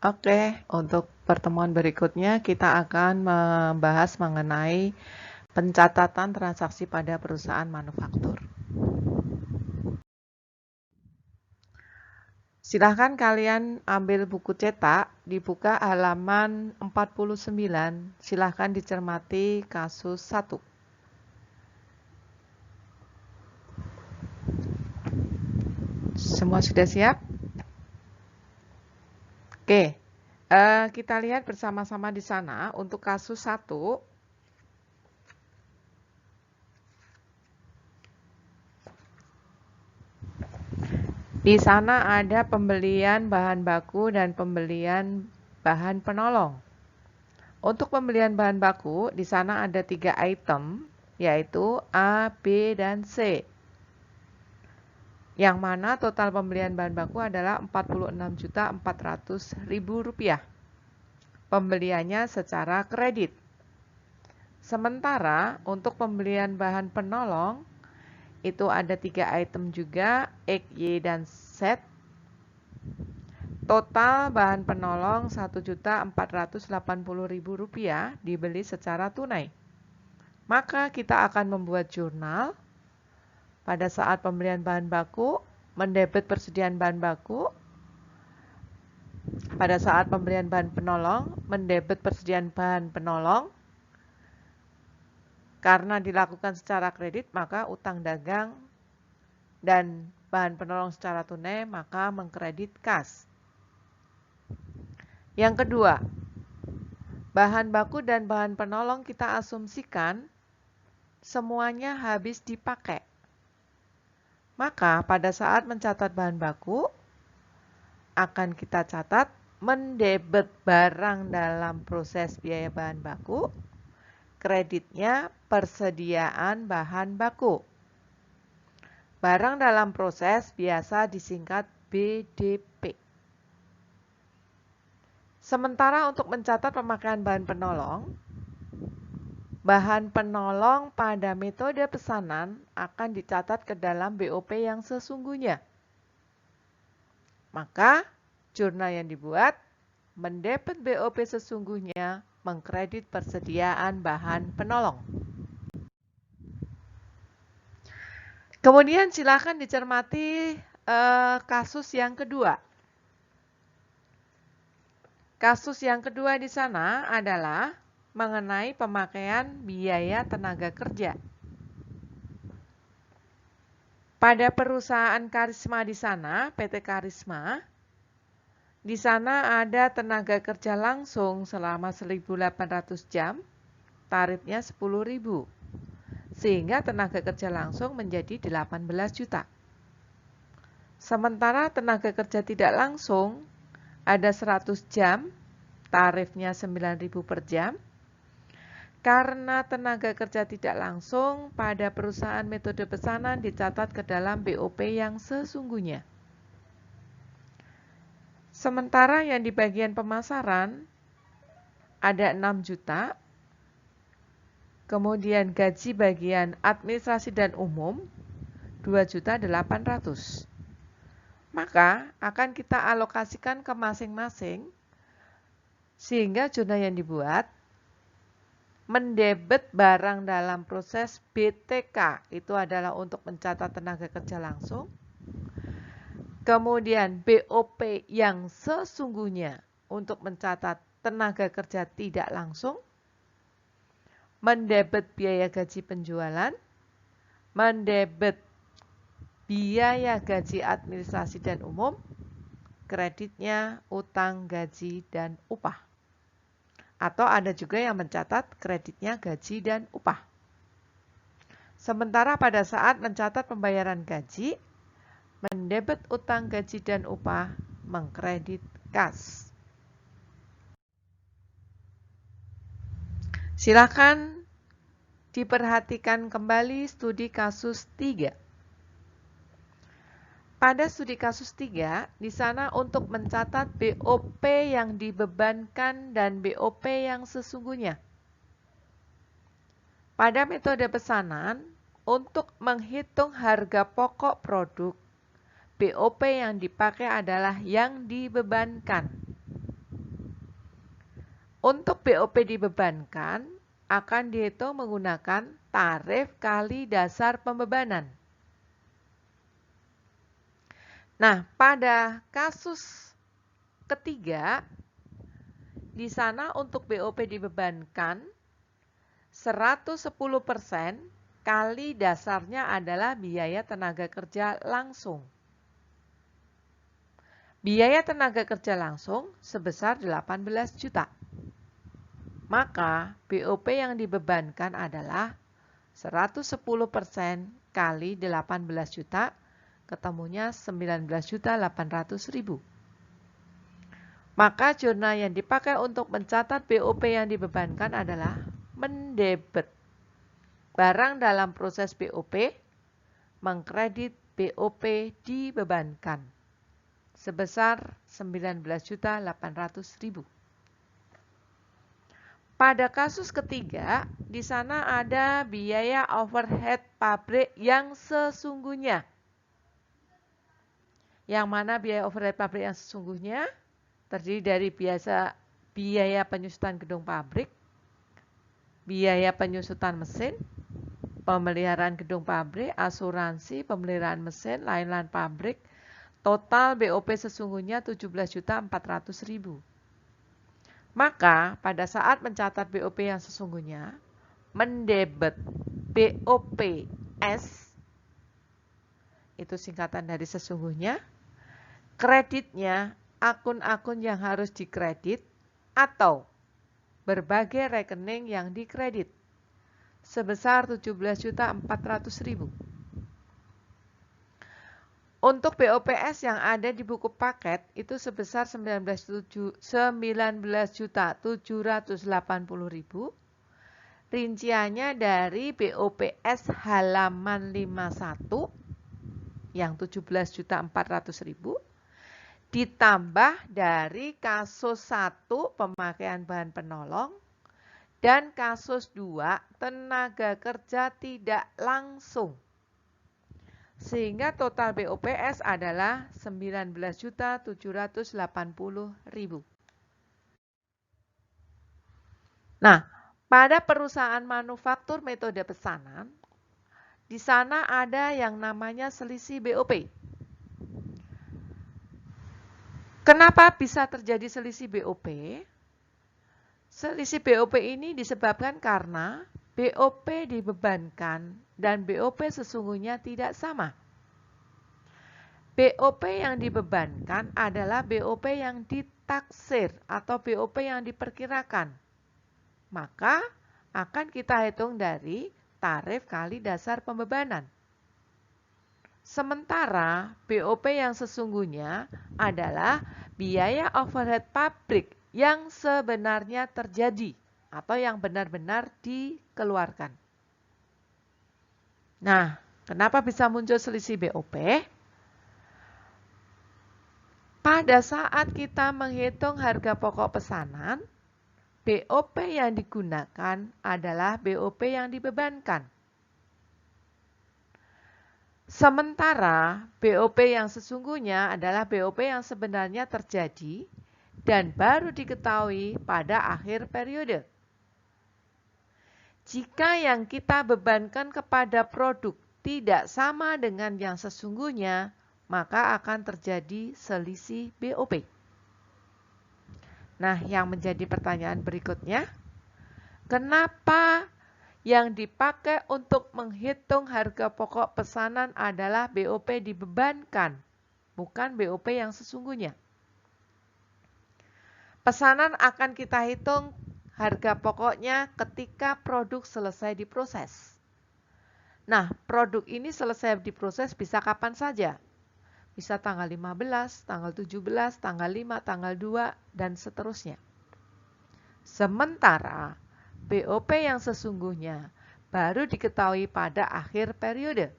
Oke, untuk pertemuan berikutnya kita akan membahas mengenai pencatatan transaksi pada perusahaan manufaktur. Silahkan kalian ambil buku cetak, dibuka halaman 49, silahkan dicermati kasus 1. Semua sudah siap? Oke, kita lihat bersama-sama di sana untuk kasus 1. Di sana ada pembelian bahan baku dan pembelian bahan penolong. Untuk pembelian bahan baku, di sana ada 3 item, yaitu A, B, dan C. Yang mana total pembelian bahan baku adalah Rp46.400.000. Pembeliannya secara kredit. Sementara untuk pembelian bahan penolong, itu ada 3 item juga, X, Y, dan Z. Total bahan penolong Rp1.480.000 dibeli secara tunai. Maka kita akan membuat jurnal pada saat pembelian bahan baku, mendebet persediaan bahan baku. Pada saat pembelian bahan penolong, mendebet persediaan bahan penolong. Karena dilakukan secara kredit, maka utang dagang dan bahan penolong secara tunai, maka mengkredit kas. Yang kedua, bahan baku dan bahan penolong kita asumsikan semuanya habis dipakai. Maka pada saat mencatat bahan baku, akan kita catat mendebet barang dalam proses biaya bahan baku, kreditnya persediaan bahan baku. Barang dalam proses biasa disingkat BDP. Sementara untuk mencatat pemakaian bahan penolong pada metode pesanan akan dicatat ke dalam BOP yang sesungguhnya. Maka, jurnal yang dibuat mendebet BOP sesungguhnya mengkredit persediaan bahan penolong. Kemudian silakan dicermati kasus yang kedua. Kasus yang kedua di sana adalah mengenai pemakaian biaya tenaga kerja. Pada perusahaan Karisma di sana, PT Karisma, di sana ada tenaga kerja langsung selama 1.800 jam, tarifnya 10.000. Sehingga tenaga kerja langsung menjadi 18 juta. Sementara tenaga kerja tidak langsung ada 100 jam, tarifnya 9.000 per jam. Karena tenaga kerja tidak langsung, pada perusahaan metode pesanan dicatat ke dalam BOP yang sesungguhnya. Sementara yang di bagian pemasaran ada 6 juta, kemudian gaji bagian administrasi dan umum 2.800.000. Maka akan kita alokasikan ke masing-masing sehingga jurnal yang dibuat mendebet barang dalam proses BTK, itu adalah untuk mencatat tenaga kerja langsung. Kemudian BOP yang sesungguhnya untuk mencatat tenaga kerja tidak langsung. Mendebet biaya gaji penjualan. Mendebet biaya gaji administrasi dan umum. Kreditnya utang gaji dan upah. Atau ada juga yang mencatat kreditnya gaji dan upah. Sementara pada saat mencatat pembayaran gaji, mendebet utang gaji dan upah, mengkredit kas. Silakan diperhatikan kembali studi kasus 3. Pada studi kasus 3, di sana untuk mencatat BOP yang dibebankan dan BOP yang sesungguhnya. Pada metode pesanan, untuk menghitung harga pokok produk, BOP yang dipakai adalah yang dibebankan. Untuk BOP dibebankan akan dihitung menggunakan tarif kali dasar pembebanan. Nah, pada kasus ketiga, di sana untuk BOP dibebankan 110% kali dasarnya adalah biaya tenaga kerja langsung. Biaya tenaga kerja langsung sebesar 18 juta. Maka BOP yang dibebankan adalah 110% kali 18 juta, ketemunya 19.800.000. Maka jurnal yang dipakai untuk mencatat BOP yang dibebankan adalah mendebet barang dalam proses BOP, mengkredit BOP dibebankan sebesar 19.800.000. Pada kasus ketiga, di sana ada biaya overhead pabrik yang sesungguhnya. Yang mana biaya overhead pabrik yang sesungguhnya terdiri dari biaya penyusutan gedung pabrik, biaya penyusutan mesin, pemeliharaan gedung pabrik, asuransi, pemeliharaan mesin, lain-lain pabrik. Total BOP sesungguhnya 17.400.000. Maka pada saat mencatat BOP yang sesungguhnya, mendebet BOPS, itu singkatan dari sesungguhnya, kreditnya akun-akun yang harus dikredit atau berbagai rekening yang dikredit sebesar 17.400.000. Untuk BOPS yang ada di buku paket itu sebesar 19.780.000. Rinciannya dari BOPS halaman 51 yang 17.400.000 ditambah dari kasus 1 pemakaian bahan penolong dan kasus 2 tenaga kerja tidak langsung. Sehingga total BOPS adalah 19.780.000. Nah, pada perusahaan manufaktur metode pesanan, di sana ada yang namanya selisih BOP. Kenapa bisa terjadi selisih BOP? Selisih BOP ini disebabkan karena BOP dibebankan dan BOP sesungguhnya tidak sama. BOP yang dibebankan adalah BOP yang ditaksir atau BOP yang diperkirakan. Maka akan kita hitung dari tarif kali dasar pembebanan. Sementara BOP yang sesungguhnya adalah biaya overhead pabrik yang sebenarnya terjadi atau yang benar-benar dikeluarkan. Nah, kenapa bisa muncul selisih BOP? Pada saat kita menghitung harga pokok pesanan, BOP yang digunakan adalah BOP yang dibebankan. Sementara BOP yang sesungguhnya adalah BOP yang sebenarnya terjadi dan baru diketahui pada akhir periode. Jika yang kita bebankan kepada produk tidak sama dengan yang sesungguhnya, maka akan terjadi selisih BOP. Nah, yang menjadi pertanyaan berikutnya, kenapa yang dipakai untuk menghitung harga pokok pesanan adalah BOP dibebankan, bukan BOP yang sesungguhnya? Pesanan akan kita hitung harga pokoknya ketika produk selesai diproses. Nah, produk ini selesai diproses bisa kapan saja. Bisa tanggal 15, tanggal 17, tanggal 5, tanggal 2, dan seterusnya. Sementara BOP yang sesungguhnya baru diketahui pada akhir periode.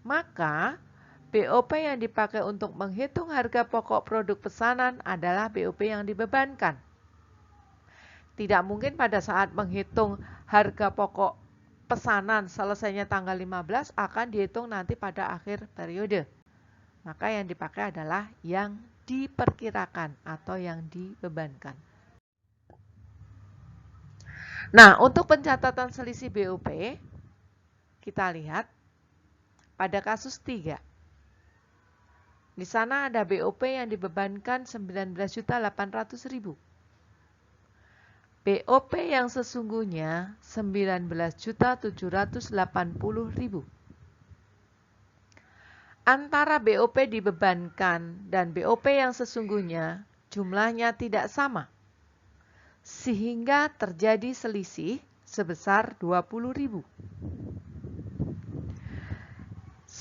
Maka BOP yang dipakai untuk menghitung harga pokok produk pesanan adalah BOP yang dibebankan. Tidak mungkin pada saat menghitung harga pokok pesanan selesainya tanggal 15 akan dihitung nanti pada akhir periode. Maka yang dipakai adalah yang diperkirakan atau yang dibebankan. Nah, untuk pencatatan selisih BOP, kita lihat pada kasus 3. Di sana ada BOP yang dibebankan 19.800.000. BOP yang sesungguhnya 19.780.000. Antara BOP dibebankan dan BOP yang sesungguhnya jumlahnya tidak sama, sehingga terjadi selisih sebesar 20.000.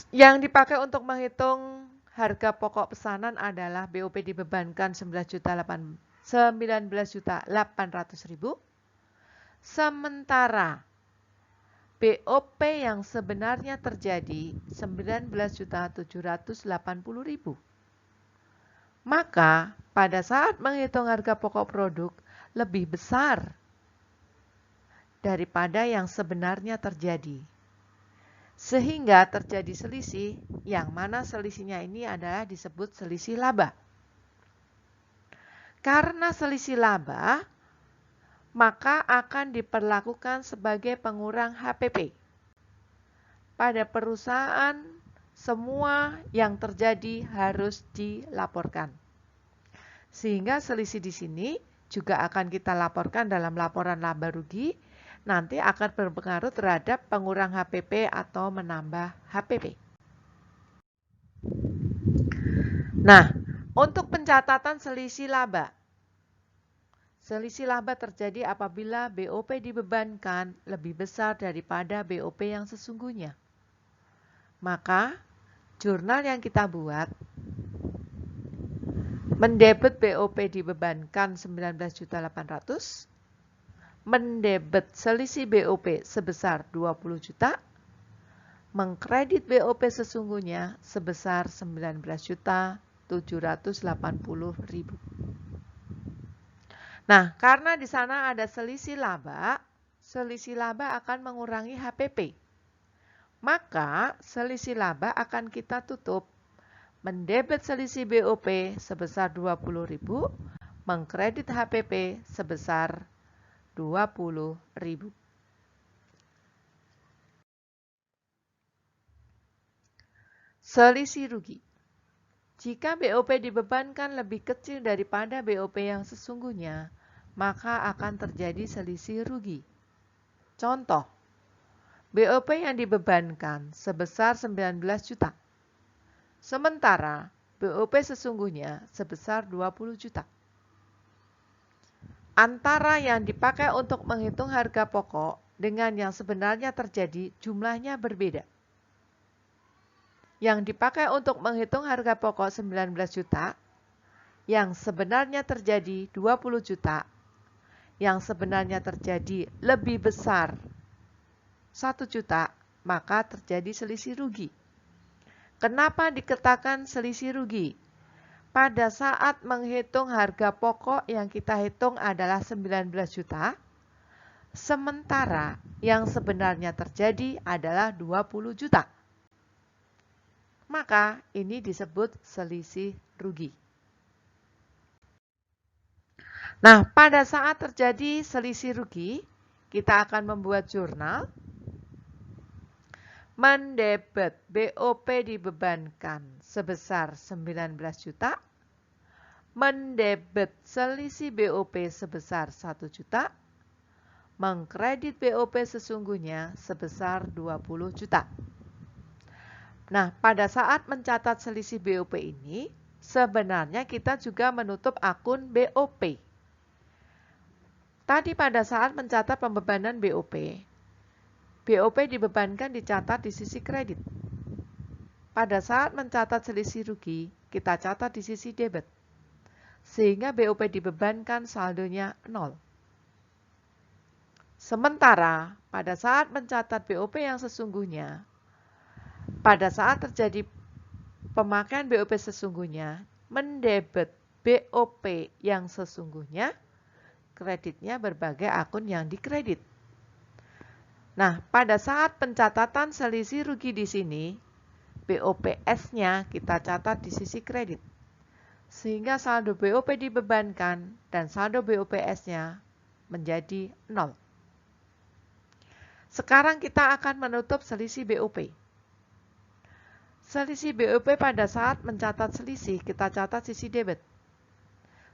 Yang dipakai untuk menghitung harga pokok pesanan adalah BOP dibebankan 19.800.000, sementara BOP yang sebenarnya terjadi 19.780.000. Maka pada saat menghitung harga pokok produk lebih besar daripada yang sebenarnya terjadi. Sehingga terjadi selisih, yang mana selisihnya ini adalah disebut selisih laba. Karena selisih laba, maka akan diperlakukan sebagai pengurang HPP. Pada perusahaan, semua yang terjadi harus dilaporkan. Sehingga selisih di sini juga akan kita laporkan dalam laporan laba rugi, nanti akan berpengaruh terhadap pengurang HPP atau menambah HPP. Nah, untuk pencatatan selisih laba. Selisih laba terjadi apabila BOP dibebankan lebih besar daripada BOP yang sesungguhnya. Maka, jurnal yang kita buat, mendebet BOP dibebankan 19.800.000, mendebet selisih BOP sebesar 20 juta, mengkredit BOP sesungguhnya sebesar 19.780.000. Nah, karena di sana ada selisih laba akan mengurangi HPP. Maka, selisih laba akan kita tutup. Mendebet selisih BOP sebesar 20.000, mengkredit HPP sebesar 20.000. Selisih rugi. Jika BOP dibebankan lebih kecil daripada BOP yang sesungguhnya, maka akan terjadi selisih rugi. Contoh, BOP yang dibebankan sebesar 19 juta. Sementara BOP sesungguhnya sebesar 20 juta. Antara yang dipakai untuk menghitung harga pokok dengan yang sebenarnya terjadi jumlahnya berbeda. Yang dipakai untuk menghitung harga pokok 19 juta, yang sebenarnya terjadi 20 juta, yang sebenarnya terjadi lebih besar 1 juta, maka terjadi selisih rugi. Kenapa dikatakan selisih rugi? Pada saat menghitung harga pokok yang kita hitung adalah 19 juta, sementara yang sebenarnya terjadi adalah 20 juta. Maka ini disebut selisih rugi. Nah, pada saat terjadi selisih rugi, kita akan membuat jurnal. Mendebet BOP dibebankan sebesar 19 juta. Mendebet selisih BOP sebesar 1 juta. Mengkredit BOP sesungguhnya sebesar 20 juta. Nah, pada saat mencatat selisih BOP ini, sebenarnya kita juga menutup akun BOP. Tadi pada saat mencatat pembebanan BOP dibebankan dicatat di sisi kredit. Pada saat mencatat selisih rugi, kita catat di sisi debit. Sehingga BOP dibebankan saldonya 0. Sementara, pada saat mencatat BOP yang sesungguhnya, pada saat terjadi pemakaian BOP sesungguhnya, mendebet BOP yang sesungguhnya, kreditnya berbagai akun yang dikredit. Nah, pada saat pencatatan selisih rugi di sini, BOPS-nya kita catat di sisi kredit. Sehingga saldo BOP dibebankan dan saldo BOPS-nya menjadi 0. Sekarang kita akan menutup selisih BOP. Selisih BOP pada saat mencatat selisih, kita catat sisi debit.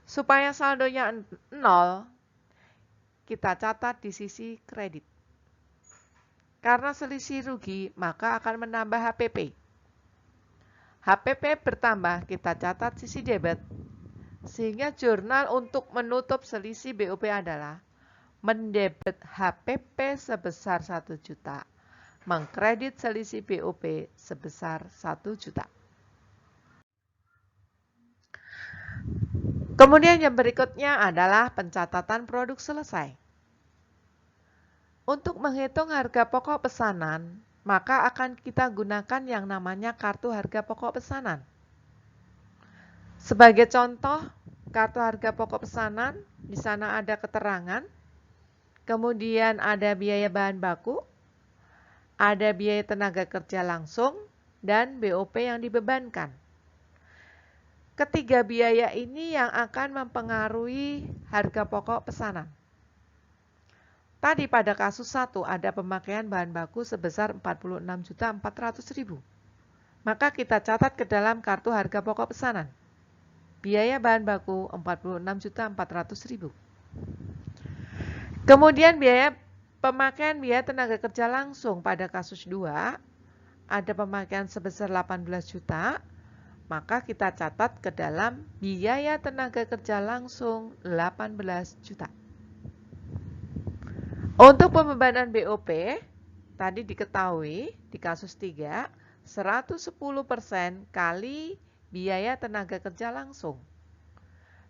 Supaya saldonya 0, kita catat di sisi kredit. Karena selisih rugi, maka akan menambah HPP. HPP bertambah, kita catat sisi debit. Sehingga jurnal untuk menutup selisih BOP adalah mendebit HPP sebesar 1 juta, mengkredit selisih BOP sebesar 1 juta. Kemudian yang berikutnya adalah pencatatan produk selesai. Untuk menghitung harga pokok pesanan, maka akan kita gunakan yang namanya kartu harga pokok pesanan. Sebagai contoh, kartu harga pokok pesanan, di sana ada keterangan, kemudian ada biaya bahan baku, ada biaya tenaga kerja langsung, dan BOP yang dibebankan. Ketiga biaya ini yang akan mempengaruhi harga pokok pesanan. Tadi pada kasus 1 ada pemakaian bahan baku sebesar 46.400.000. Maka kita catat ke dalam kartu harga pokok pesanan. Biaya bahan baku 46.400.000. Kemudian biaya pemakaian biaya tenaga kerja langsung pada kasus 2 ada pemakaian sebesar 18 juta. Maka kita catat ke dalam biaya tenaga kerja langsung 18 juta. Untuk pembebanan BOP, tadi diketahui di kasus 3, 110% kali biaya tenaga kerja langsung.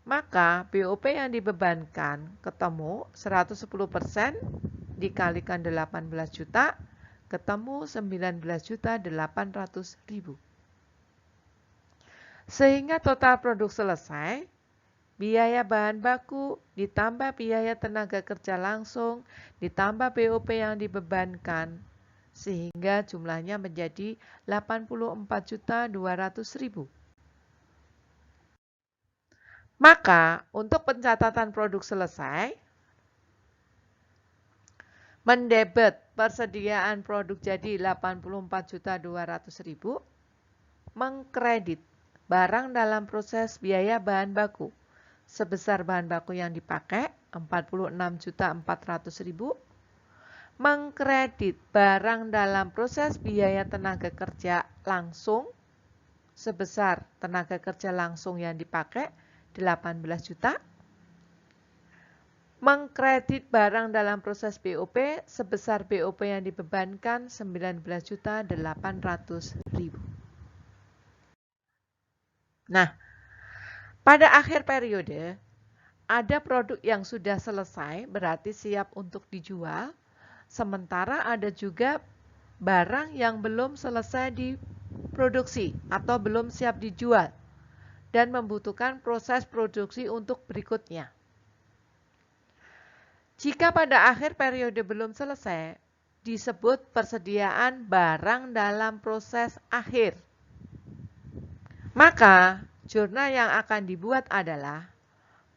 Maka BOP yang dibebankan ketemu 110% dikalikan 18 juta, ketemu 19.800.000. Sehingga total produk selesai, biaya bahan baku ditambah biaya tenaga kerja langsung ditambah BOP yang dibebankan, sehingga jumlahnya menjadi 84.200.000. Maka untuk pencatatan produk selesai, mendebet persediaan produk jadi 84.200.000, mengkredit barang dalam proses biaya bahan baku sebesar bahan baku yang dipakai 46.400.000, mengkredit barang dalam proses biaya tenaga kerja langsung sebesar tenaga kerja langsung yang dipakai 18 juta, mengkredit barang dalam proses BOP sebesar BOP yang dibebankan 19.800.000. Nah, pada akhir periode, ada produk yang sudah selesai, berarti siap untuk dijual, sementara ada juga barang yang belum selesai diproduksi atau belum siap dijual, dan membutuhkan proses produksi untuk berikutnya. Jika pada akhir periode belum selesai, disebut persediaan barang dalam proses akhir. Maka, jurnal yang akan dibuat adalah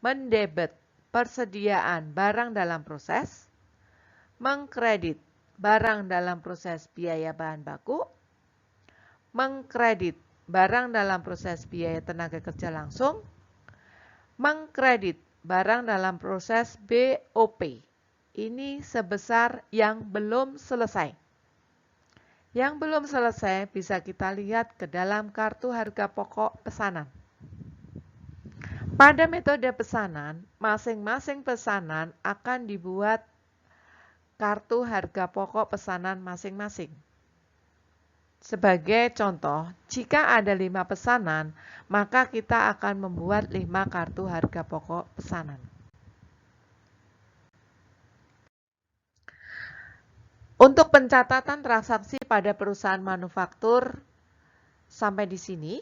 mendebet persediaan barang dalam proses, mengkredit barang dalam proses biaya bahan baku, mengkredit barang dalam proses biaya tenaga kerja langsung, mengkredit barang dalam proses BOP. Ini sebesar yang belum selesai. Yang belum selesai bisa kita lihat ke dalam kartu harga pokok pesanan. Pada metode pesanan, masing-masing pesanan akan dibuat kartu harga pokok pesanan masing-masing. Sebagai contoh, jika ada 5 pesanan, maka kita akan membuat 5 kartu harga pokok pesanan. Untuk pencatatan transaksi pada perusahaan manufaktur sampai di sini,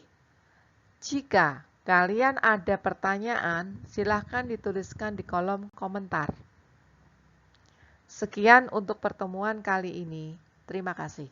jika kalian ada pertanyaan, silahkan dituliskan di kolom komentar. Sekian untuk pertemuan kali ini. Terima kasih.